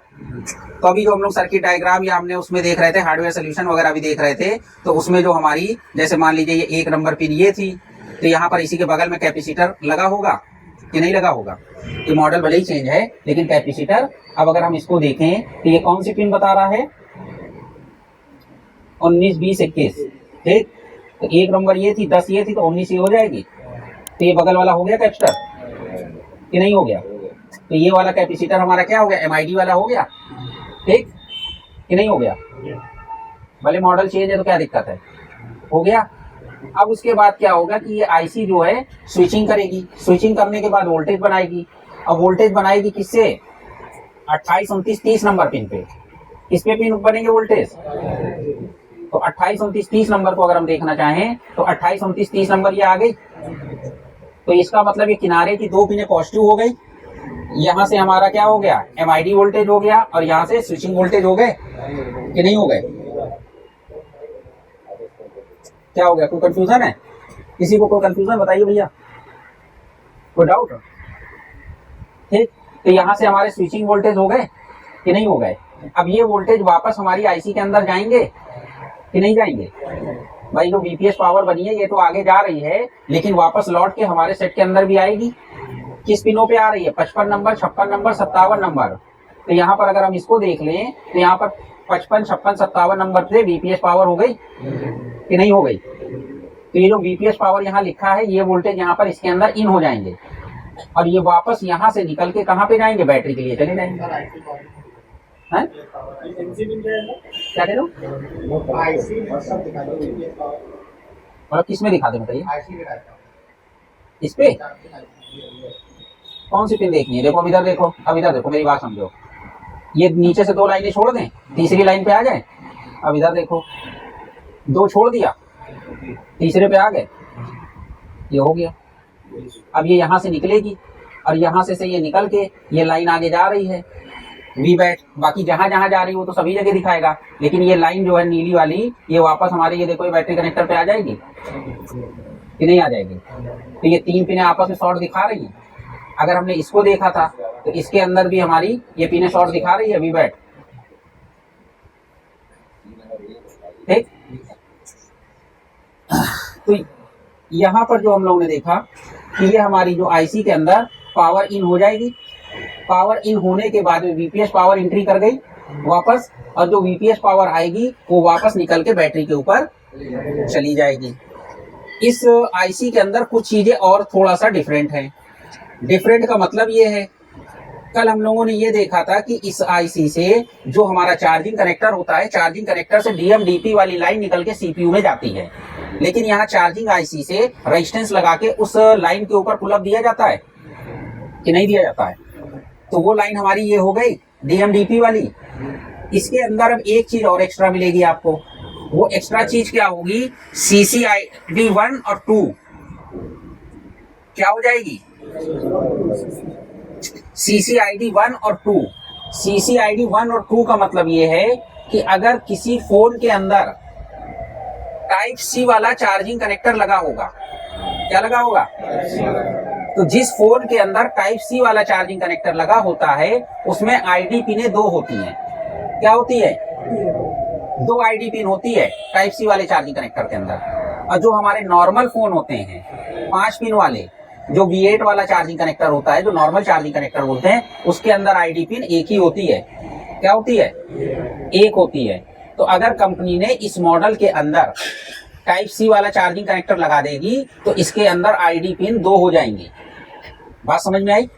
तो अभी जो हम लोग सर्किट डायग्राम या हमने उसमें देख रहे थे, हार्डवेयर सोल्यूशन वगैरह भी देख रहे थे, तो उसमें जो हमारी, जैसे मान लीजिए ये 1 नंबर पिन ये थी, तो यहाँ पर इसी के बगल में कैपेसिटर लगा होगा कि नहीं लगा होगा। ये मॉडल भले ही चेंज है लेकिन कैपेसिटर, अब अगर हम इसको देखें तो ये कौन सी पिन बता रहा है, 19, 20, 21, ठीक। तो 1 नंबर ये थी, 10 ये थी, तो 19 ये हो जाएगी। तो ये बगल वाला हो गया कैपेसिटर कि नहीं हो गया। तो ये वाला कैपेसिटर हमारा क्या हो गया, एमआईडी वाला हो गया, ठीक कि नहीं हो गया। भले मॉडल चेंज है तो क्या दिक्कत है, हो गया। अब उसके बाद क्या होगा कि ये आईसी जो है स्विचिंग करेगी, स्विचिंग करने के बाद वोल्टेज बनाएगी। अब वोल्टेज बनाएगी किससे, 28, 29, 30 नंबर पिन पे। किस पे पिन बनेंगे वोल्टेज, तो 28, 29, 30 नंबर को अगर हम देखना चाहें तो 28, 29, 30 नंबर ये आ गई। तो इसका मतलब ये किनारे की 2 पिनें पॉजिटिव हो गई। यहाँ से हमारा क्या हो गया, एमआईडी वोल्टेज हो गया, और यहाँ से स्विचिंग वोल्टेज हो गए कि नहीं हो गए। क्या हो गया, कोई कंफ्यूजन है, किसी को कोई कंफ्यूजन बताइए भैया, कोई डाउट, ठीक। तो यहाँ से हमारे स्विचिंग वोल्टेज हो गए कि नहीं हो गए। अब ये वोल्टेज वापस हमारी आईसी के अंदर जाएंगे कि नहीं जाएंगे। भाई जो बीपीएस पावर बनी है ये तो आगे जा रही है, लेकिन वापस लौट के हमारे सेट के अंदर भी आएगी। किस पिनों पे आ रही है, 55 नंबर, 56 नंबर, 57 नंबर। तो यहाँ पर अगर हम इसको देख लें तो यहाँ पर 55, 56, 57 नंबर से बीपीएस पावर हो गई कि नहीं हो गई। तो ये जो बीपीएस पावर यहाँ लिखा है, ये वोल्टेज यहाँ पर इसके अंदर इन हो जाएंगे। और ये वापस यहाँ से निकल के कहाँ पे जाएंगे, बैटरी के लिए चले जाएंगे। हैं? क्या कह रहे हो? मतलब किस में दिखा दे बताइए, इस पे कौन सी पिन देखनी है? देखो अब इधर देखो, अब इधर देखो, मेरी बात समझो। ये नीचे से 2 लाइनें छोड़ दें, तीसरी लाइन पे आ जाए। अब इधर देखो, 2 छोड़ दिया, तीसरे पे आ गए, ये हो गया। अब ये यहाँ से निकलेगी और यहाँ से ये निकल के ये लाइन आगे जा रही है वी बैट। बाकी जहां जहां जा रही है वो तो सभी जगह दिखाएगा, लेकिन ये लाइन जो है नीली वाली, ये वापस हमारे ये देखो ये बैटरी कनेक्टर पे आ जाएगी कि नहीं आ जाएगी? तो ये 3 पिनें आपस में शॉर्ट दिखा रही हैं। अगर हमने इसको देखा था तो इसके अंदर भी हमारी ये पिनें शॉर्ट दिखा रही है वी बैट, ठीक। तो यहाँ पर जो हम लोगों ने देखा कि ये हमारी जो आईसी के अंदर पावर इन हो जाएगी। पावर इन होने के बाद में वीपीएस पावर एंट्री कर गई वापस, और जो वीपीएस पावर आएगी वो वापस निकल के बैटरी के ऊपर चली जाएगी। इस आईसी के अंदर कुछ चीजें और थोड़ा सा डिफरेंट है। डिफरेंट का मतलब ये है, कल हम लोगों ने ये देखा था कि इस आईसी से जो हमारा चार्जिंग कनेक्टर होता है, चार्जिंग कनेक्टर से डीएमडीपी वाली लाइन निकल के सीपीयू में जाती है। लेकिन यहाँ चार्जिंग आईसी से रेजिस्टेंस लगा के उस लाइन के ऊपर पुल अप दिया जाता है कि नहीं दिया जाता है? तो वो लाइन हमारी ये हो गई डीएमडीपी वाली। इसके अंदर अब एक चीज और एक्स्ट्रा मिलेगी आपको। वो एक्स्ट्रा चीज क्या होगी? CCID 1 और 2 क्या हो जाएगी? CCID 1 और 2। CCID 1 और 2 का मतलब ये है कि अगर किसी फोन के अंदर टाइप सी वाला चार्जिंग कनेक्टर लगा होगा, क्या लगा होगा? तो जिस फोन के अंदर टाइप सी वाला चार्जिंग कनेक्टर लगा होता है उसमें आईडी पिनें 2 होती हैं। क्या होती है? 2 आईडी पिन होती है टाइप सी वाले चार्जिंग कनेक्टर के अंदर। और जो हमारे नॉर्मल फोन होते हैं 5 पिन वाले, जो V8 वाला चार्जिंग कनेक्टर होता है, जो नॉर्मल चार्जिंग कनेक्टर बोलते हैं, उसके अंदर आईडी पिन एक ही होती है। क्या होती है? एक होती है। तो अगर कंपनी ने इस मॉडल के अंदर टाइप सी वाला चार्जिंग कनेक्टर लगा देगी तो इसके अंदर आईडी पिन 2 हो जाएंगी। बात समझ में आई?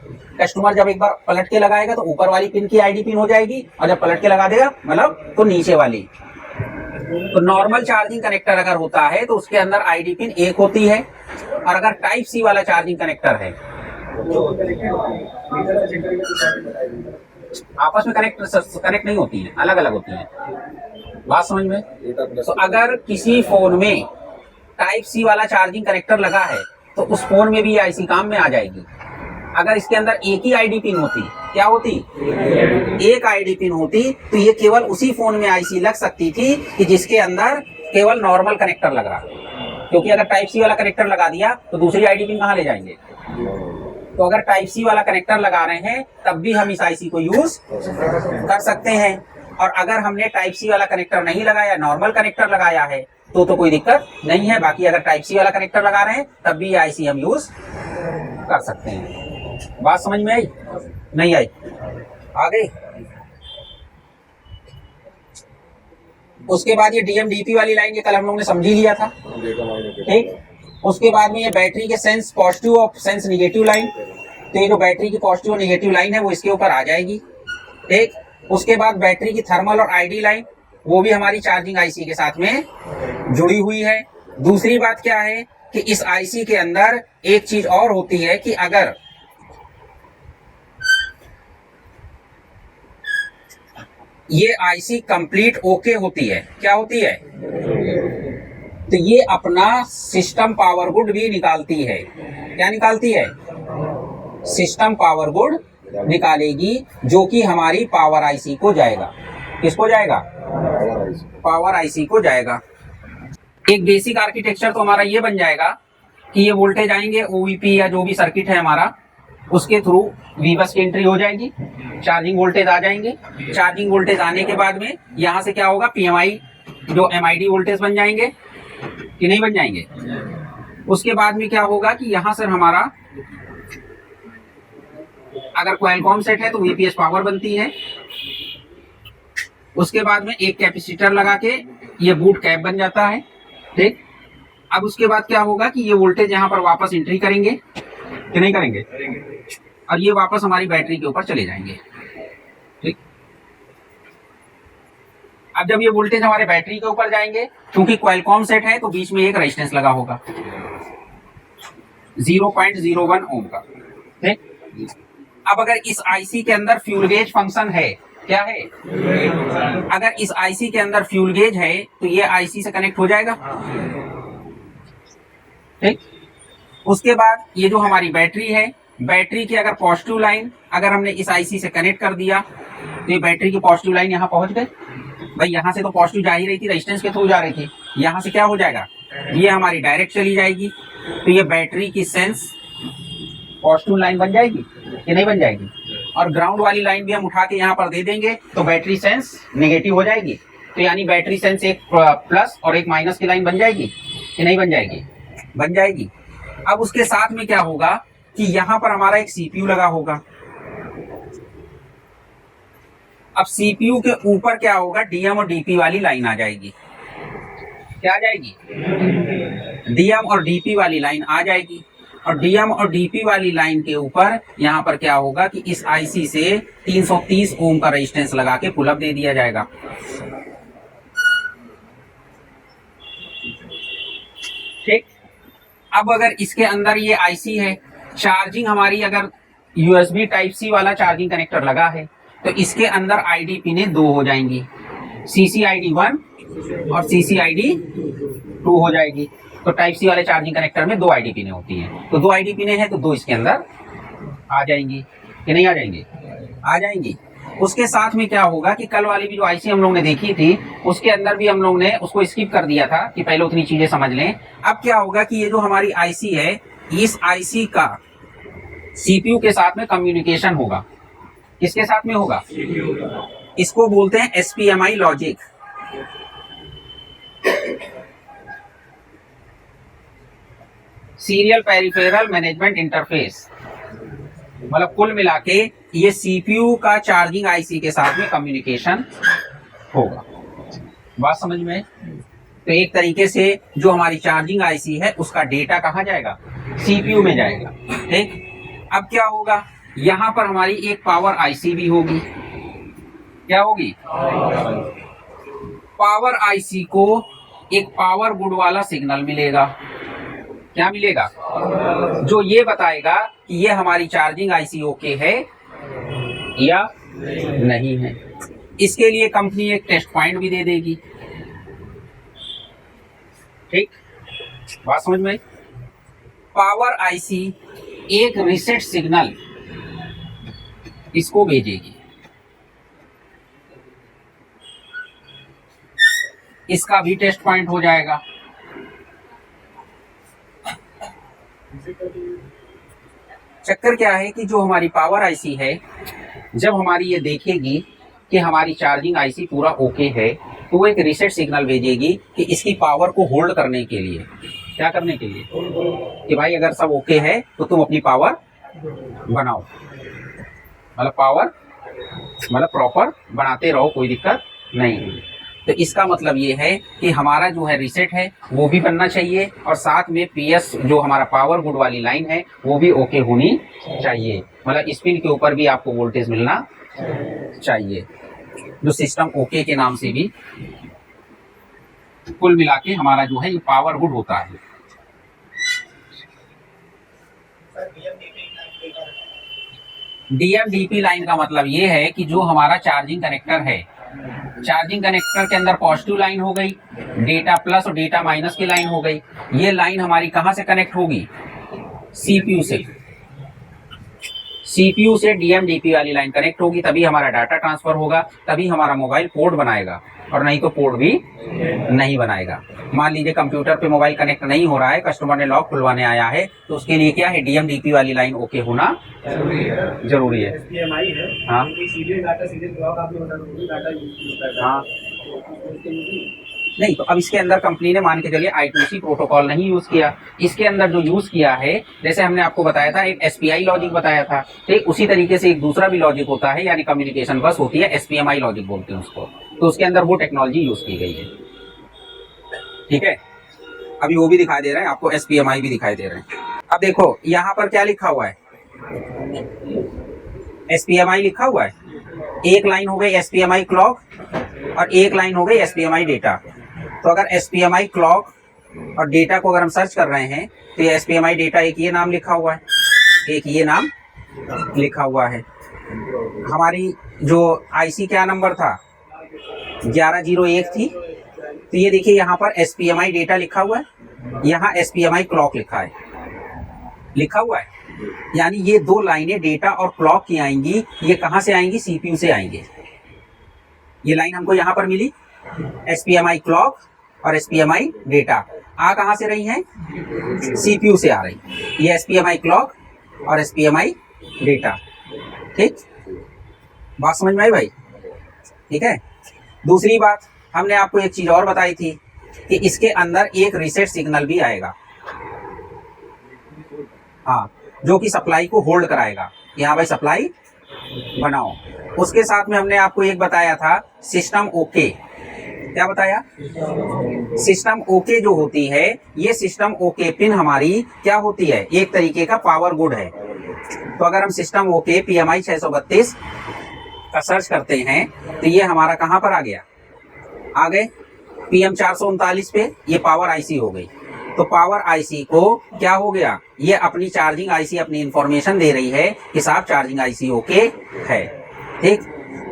कस्टमर जब एक बार पलट के लगाएगा तो ऊपर वाली पिन की आईडी पिन हो जाएगी, और जब पलट के लगा देगा मतलब तो नीचे वाली। तो नॉर्मल चार्जिंग कनेक्टर अगर होता है तो उसके अंदर आईडी पिन 1 होती है, और अगर टाइप सी वाला चार्जिंग कनेक्टर है आपस में कनेक्ट नहीं होती है, अलग अलग होती है। बात समझ में? तो अगर किसी फोन में टाइप सी वाला चार्जिंग कनेक्टर लगा है तो उस फोन में भी आईसी काम में आ जाएगी। अगर इसके अंदर एक ही आईडी पिन होती, क्या होती? एक आईडी पिन होती, तो ये केवल उसी फोन में आईसी लग सकती थी कि जिसके अंदर केवल नॉर्मल कनेक्टर लग रहा। क्योंकि अगर टाइप सी वाला कनेक्टर लगा दिया तो दूसरी आईडी पिन कहाँ ले जाएंगे? तो अगर टाइप सी वाला कनेक्टर लगा रहे हैं तब भी हम इस आईसी को यूज कर सकते हैं, और अगर हमने टाइप सी वाला कनेक्टर नहीं लगाया, नॉर्मल कनेक्टर लगाया है तो कोई दिक्कत नहीं है। बाकी अगर टाइप सी वाला कनेक्टर लगा रहे हैं तब भी ये आईसी हम यूज कर सकते हैं। बात समझ में आई? नहीं आई? आ गई? उसके बाद ये डीएमडीपी वाली लाइन ये कल हम लोगों ने समझ लिया था, ठीक। उसके बाद में ये बैटरी के सेंस पॉजिटिव और सेंस निगेटिव लाइन, तो ये जो बैटरी की पॉजिटिव और निगेटिव लाइन है वो इसके ऊपर आ जाएगी, ठीक। उसके बाद बैटरी की थर्मल और आईडी लाइन वो भी हमारी चार्जिंग आईसी के साथ में जुड़ी हुई है। दूसरी बात क्या है कि इस आईसी के अंदर एक चीज और होती है कि अगर ये आईसी कंप्लीट ओके होती है, क्या होती है? तो ये अपना सिस्टम पावर गुड भी निकालती है। क्या निकालती है? सिस्टम पावर गुड निकालेगी, जो कि हमारी पावर आईसी को जाएगा। किसको जाएगा? पावर आईसी को जाएगा। एक बेसिक आर्किटेक्चर तो हमारा ये बन जाएगा कि ये वोल्टेज आएंगे ओवीपी या जो भी सर्किट है हमारा, उसके थ्रू वीबस की एंट्री हो जाएगी, चार्जिंग वोल्टेज आ जाएंगे। चार्जिंग वोल्टेज आने के बाद में यहाँ से क्या होगा? पीएमआई जो एमआईडी वोल्टेज बन जाएंगे कि नहीं बन जाएंगे? उसके बाद में क्या होगा कि यहाँ से हमारा अगर क्वालकॉम सेट है तो वीपीएस पावर बनती है। उसके बाद में एक कैपेसिटर लगा के ये बूट कैप बन जाता है, ठीक। अब उसके बाद क्या होगा कि ये वोल्टेज यहाँ पर वापस एंट्री करेंगे, कि नहीं करेंगे? और ये वापस हमारी बैटरी के ऊपर चले जाएंगे। ठीक, अब जब ये वोल्टेज हमारे बैटरी के ऊपर जाएंगे, क्योंकि क्वालकॉम सेट है तो बीच में एक रेजिस्टेंस लगा होगा 0.01 ओम का। ठीक, अब अगर इस आईसी के अंदर फ्यूल गेज फंक्शन है, क्या है? अगर इस आईसी के अंदर फ्यूल गेज है तो ये आईसी से कनेक्ट हो जाएगा। ठीक, उसके बाद ये जो हमारी बैटरी है, बैटरी की अगर पॉजिटिव लाइन अगर हमने इस आईसी से कनेक्ट कर दिया तो ये बैटरी की पॉजिटिव लाइन यहाँ पहुंच गई। भाई यहाँ से तो पॉजिटिव जा ही रही थी, रेजिस्टेंस के थ्रू जा रही थी, यहाँ से क्या हो जाएगा, ये हमारी डायरेक्ट चली जाएगी, तो ये बैटरी की सेंस पॉजिटिव लाइन बन जाएगी कि नहीं बन जाएगी? और ग्राउंड वाली लाइन भी हम उठा के यहाँ पर दे देंगे तो बैटरी सेंस नेगेटिव हो जाएगी, तो यानी बैटरी सेंस एक प्लस और एक माइनस की लाइन बन जाएगी कि नहीं बन जाएगी? बन जाएगी। अब उसके साथ में क्या होगा कि यहाँ पर हमारा एक सीपीयू लगा होगा। अब सीपीयू के ऊपर क्या होगा, डीएम और डीपी वाली लाइन आ जाएगी। क्या आ जाएगी? डीएम और डीपी वाली लाइन आ जाएगी। और डीएम और डीपी वाली लाइन के ऊपर यहाँ पर क्या होगा कि इस आईसी से 330 ओम का रेजिस्टेंस लगा के पुल अप दे दिया जाएगा। ठीक, अब अगर इसके अंदर ये आईसी है, चार्जिंग हमारी अगर यूएसबी टाइप सी वाला चार्जिंग कनेक्टर लगा है तो इसके अंदर आईडी पिनें 2 हो जाएंगी, CCID 1 और CCID 2 हो जाएगी। तो टाइप सी वाले चार्जिंग कनेक्टर में 2 आईडी पिनें होती हैं, तो 2 आईडी पिनें हैं तो 2 इसके अंदर आ जाएंगी कि नहीं आ जाएंगी? आ जाएंगी। उसके साथ में क्या होगा कि कल वाली भी जो आईसी हम लोग ने देखी थी उसके अंदर भी हम लोग ने उसको स्किप कर दिया था कि पहले उतनी चीजें समझ लें। अब क्या होगा कि ये जो हमारी आईसी है, इस आईसी का सीपीयू के साथ में कम्युनिकेशन होगा। किसके साथ में होगा? इसको बोलते हैं SPMI logic. Serial peripheral management interface, मतलब कुल मिला के ये सीपीयू का चार्जिंग आईसी के साथ में कम्युनिकेशन होगा। बात समझ में? तो एक तरीके से जो हमारी चार्जिंग आईसी है उसका डेटा कहाँ जाएगा? सीपीयू में जाएगा। ठीक, अब क्या होगा, यहां पर हमारी एक पावर आईसी भी होगी। क्या होगी? पावर आईसी को एक पावर गुड वाला सिग्नल मिलेगा। क्या मिलेगा? जो ये बताएगा कि ये हमारी चार्जिंग आईसी ओके है या नहीं है। इसके लिए कंपनी एक टेस्ट पॉइंट भी दे देगी। ठीक, बात समझ में? पावर आईसी एक रीसेट सिग्नल इसको भेजेगी। इसका भी टेस्ट पॉइंट हो जाएगा। चक्कर क्या है कि जो हमारी पावर आईसी है, जब हमारी ये देखेगी कि हमारी चार्जिंग आईसी पूरा ओके है तो वो एक रीसेट सिग्नल भेजेगी कि इसकी पावर को होल्ड करने के लिए। क्या करने के लिए? कि भाई अगर सब ओके है तो तुम अपनी पावर बनाओ, मतलब पावर मतलब प्रॉपर बनाते रहो, कोई दिक्कत नहीं। तो इसका मतलब ये है कि हमारा जो है रीसेट है वो भी बनना चाहिए और साथ में पीएस जो हमारा पावर गुड वाली लाइन है वो भी ओके होनी चाहिए, मतलब स्पिन के ऊपर भी आपको वोल्टेज मिलना चाहिए, जो सिस्टम ओके के नाम से भी कुल मिला के हमारा जो है ये पावर गुड होता है। डीएम-डीपी लाइन का मतलब ये है कि जो हमारा चार्जिंग कनेक्टर है, चार्जिंग कनेक्टर के अंदर पॉजिटिव लाइन हो गई, डेटा प्लस और डेटा माइनस की लाइन हो गई। ये लाइन हमारी कहां से कनेक्ट होगी? सीपीयू से। सीपीयू से डीएम-डीपी वाली लाइन कनेक्ट होगी, तभी हमारा डाटा ट्रांसफर होगा, तभी हमारा मोबाइल पोर्ट बनाएगा, और नहीं तो पोर्ट भी नहीं बनाएगा। मान लीजिए कंप्यूटर पे मोबाइल कनेक्ट नहीं हो रहा है, कस्टमर ने लॉक खुलवाने आया है, तो उसके लिए क्या है? डीएम-डीपी वाली लाइन ओके होना जरूरी है। हाँ हाँ, नहीं तो अब इसके अंदर कंपनी ने मान के चलिए I2C प्रोटोकॉल नहीं यूज किया, इसके अंदर जो यूज किया है, जैसे हमने आपको बताया था एक SPI लॉजिक बताया था, ठीक उसी तरीके से एक दूसरा भी लॉजिक होता है, यानी कम्युनिकेशन बस होती है, SPMI लॉजिक बोलते हैं उसको, तो उसके अंदर वो टेक्नोलॉजी यूज की गई है। ठीक है, अभी वो भी दिखाई दे रहा है आपको, SPMI भी दिखाई दे रहे हैं। अब देखो यहाँ पर क्या लिखा हुआ है, SPMI लिखा हुआ है। एक लाइन हो गई SPMI क्लॉक और एक लाइन हो गई SPMI डेटा। तो अगर SPMI क्लॉक और डेटा को अगर हम सर्च कर रहे हैं तो ये SPMI डेटा एक ये नाम लिखा हुआ है, एक ये नाम लिखा हुआ है। हमारी जो IC क्या नंबर था 1101 थी। तो ये देखिए यहाँ पर SPMI डेटा लिखा हुआ है, यहाँ SPMI क्लॉक लिखा हुआ है। यानी ये दो लाइनें डेटा और क्लॉक की आएंगी। ये कहाँ से आएंगी? CPU से आएंगे। ये लाइन हमको यहाँ पर मिली SPMI क्लॉक और SPMI डेटा। आ कहाँ से रही हैं? CPU से आ रही। ये SPMI क्लॉक और SPMI डेटा। ठीक, बात समझ में आई भाई? ठीक है। दूसरी बात हमने आपको एक चीज और बताई थी कि इसके अंदर एक रीसेट सिग्नल भी आएगा, हाँ, जो कि सप्लाई को होल्ड कराएगा। यहाँ भाई सप्लाई बनाओ। उसके साथ में हमने आपको एक बताया था सिस्टम ओके। क्या बताया? सिस्टम ओके जो होती है, ये सिस्टम ओके पिन हमारी क्या होती है? एक तरीके का पावर गुड है। तो अगर हम सिस्टम ओके PMI 632 का सर्च करते हैं तो ये हमारा कहाँ पर आ गया? आ गए PM 439 पे। ये पावर IC हो गई। तो पावर IC को क्या हो गया? ये अपनी चार्जिंग IC अपनी इंफॉर्मेशन दे रही है कि साहब चार्जिंग IC ओके है। ठीक,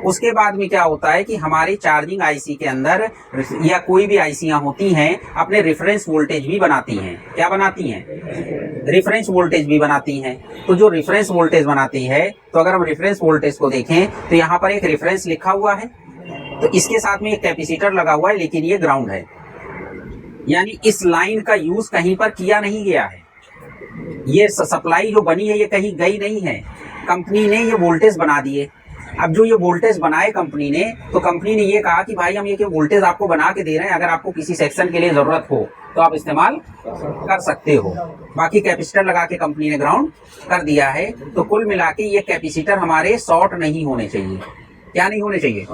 उसके बाद में क्या होता है कि हमारी चार्जिंग IC के अंदर या कोई भी ICयां होती हैं अपने रेफरेंस वोल्टेज भी बनाती हैं। क्या बनाती हैं? रेफरेंस वोल्टेज भी बनाती हैं। तो जो रेफरेंस वोल्टेज बनाती है, तो अगर हम रेफरेंस वोल्टेज को देखें तो यहाँ पर एक रेफरेंस लिखा हुआ है, तो इसके साथ में एक कैपेसिटर लगा हुआ है, लेकिन ये ग्राउंड है। यानी इस लाइन का यूज कहीं पर किया नहीं गया है। ये सप्लाई जो बनी है ये कहीं गई नहीं है। कंपनी ने ये वोल्टेज बना दिए। अब जो ये वोल्टेज बनाए कंपनी ने, तो कंपनी ने ये कहा कि भाई हम ये वोल्टेज आपको बना के दे रहे हैं, अगर आपको किसी सेक्शन के लिए जरूरत हो तो आप इस्तेमाल कर सकते हो। बाकी कैपेसिटर लगा के कंपनी ने ग्राउंड कर दिया है। तो कुल मिला के ये कैपेसिटर हमारे शॉर्ट नहीं होने चाहिए। क्या नहीं होने चाहिए?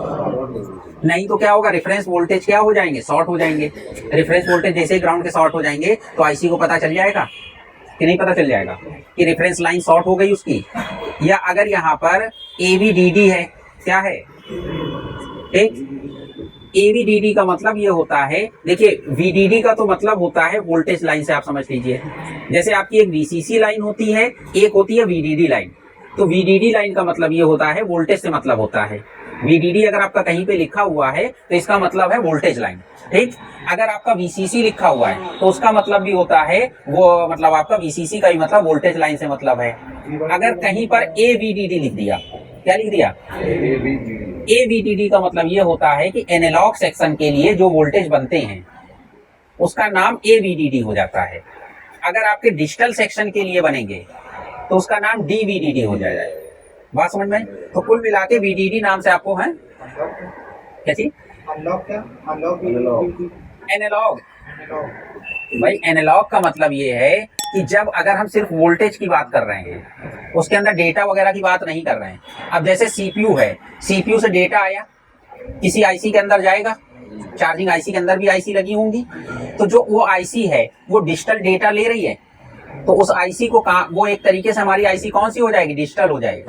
नहीं तो क्या होगा? रेफरेंस वोल्टेज क्या हो जाएंगे? शॉर्ट हो जाएंगे। रेफरेंस वोल्टेज जैसे ग्राउंड के शॉर्ट हो जाएंगे तो आईसी को पता चल जाएगा कि नहीं पता चल जाएगा कि रेफरेंस लाइन शॉर्ट हो गई उसकी। या अगर यहाँ पर AVDD है, क्या है? एक AVDD का मतलब ये होता है, देखिए VDD का तो मतलब होता है वोल्टेज लाइन से, आप समझ लीजिए। जैसे आपकी एक VCC लाइन होती है, एक होती है VDD लाइन। तो VDD लाइन का मतलब ये होता है वोल्टेज से मतलब होता है। VDD अगर आपका कहीं पे लिखा हुआ है तो इसका मतलब है वोल्टेज लाइन। ठीक, अगर आपका VCC लिखा हुआ है तो उसका मतलब भी होता है वो, मतलब आपका VCC का भी मतलब वोल्टेज लाइन से मतलब है। अगर कहीं पर AVDD लिख दिया, क्या लिख दिया? AVDD का मतलब ये होता है कि एनालॉग सेक्शन के लिए जो वोल्टेज बनते हैं उसका नाम AVDD हो जाता है। अगर आपके डिजिटल सेक्शन के लिए बनेंगे तो उसका नाम DVDD हो जाएगा। बात समझ में? तो कुल मिला के VDD नाम से आपको है क्या चीज? एनालॉग। भाई एनालॉग का मतलब ये है कि जब अगर हम सिर्फ वोल्टेज की बात कर रहे हैं, उसके अंदर डेटा वगैरह की बात नहीं कर रहे हैं। अब जैसे CPU है, CPU से डेटा आया किसी IC के अंदर जाएगा, चार्जिंग IC के अंदर भी IC लगी होंगी, तो जो वो IC है वो डिजिटल डेटा ले रही है, तो उस IC को वो एक तरीके से हमारी IC कौन सी हो जाएगी? डिजिटल हो जाएगी।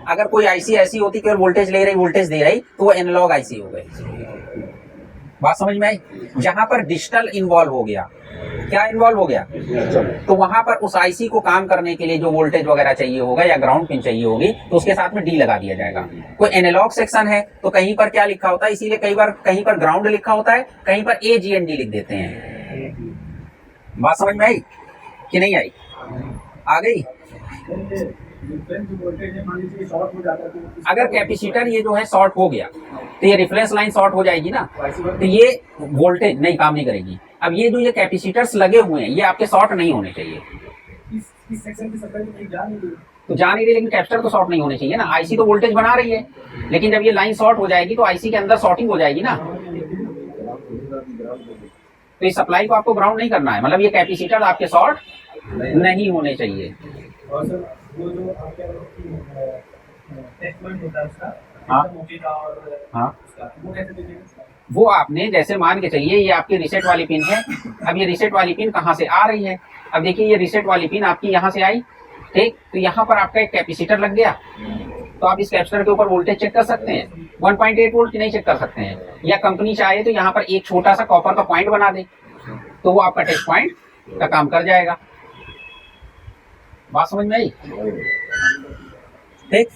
अगर कोई IC ऐसी होती कि वोल्टेज ले रही, वोल्टेज दे रही, तो वो एनालॉग IC हो गई। बात समझ में आई? जहां पर डिजिटल इन्वॉल्व हो गया, क्या इन्वॉल्व हो गया, तो वहां पर उस IC को काम करने के लिए जो वोल्टेज वगैरह चाहिए होगा या ग्राउंड पिन चाहिए होगी, तो उसके साथ में D लगा दिया जाएगा। कोई एनालॉग सेक्शन है तो कहीं पर क्या लिखा होता है, इसीलिए कई बार कहीं पर ग्राउंड लिखा होता है, कहीं पर AGND लिख देते हैं। बात समझ में आई कि नहीं आई? आ गई? अगर कैपेसिटर ये जो है शॉर्ट हो गया तो ये रेफरेंस लाइन शॉर्ट हो जाएगी ना, तो ये वोल्टेज नहीं काम नहीं करेगी। अब ये जो ये कैपेसिटर्स लगे हुए हैं ये आपके शॉर्ट नहीं होने चाहिए। इस सेक्शन की सप्लाई तो जा नहीं रही, तो जा नहीं रही, लेकिन कैपेसिटर तो शॉर्ट नहीं होने चाहिए ना। आईसी तो वोल्टेज बना रही है, लेकिन जब ये लाइन शॉर्ट हो जाएगी तो आईसी के अंदर शॉर्टिंग हो जाएगी ना। तो इस सप्लाई को आपको ग्राउंड नहीं करना है, मतलब ये कैपेसिटर आपके शॉर्ट नहीं होने चाहिए। और सर वो जो आपके टेस्टमेंट होता है उसका, हाँ और हाँ, वो कैसे दीजिएगा? वो आपने जैसे मान के चलिए ये आपकी रीसेट वाली पिन है। अब ये रीसेट वाली पिन कहाँ से आ रही है? अब देखिए ये रीसेट वाली पिन आपकी यहाँ से आई, ठीक, तो यहाँ पर आपका एक कैपेसिटर लग गया, तो आप इस कैपेसिटर के ऊपर वोल्टेज चेक कर सकते हैं 1.8 वोल्ट की नहीं चेक कर सकते हैं, या कंपनी चाहे तो यहाँ पर एक छोटा सा कॉपर का पॉइंट बना दे तो वो आपका टेस्ट पॉइंट का काम कर जाएगा। बात समझ में आई? ठीक।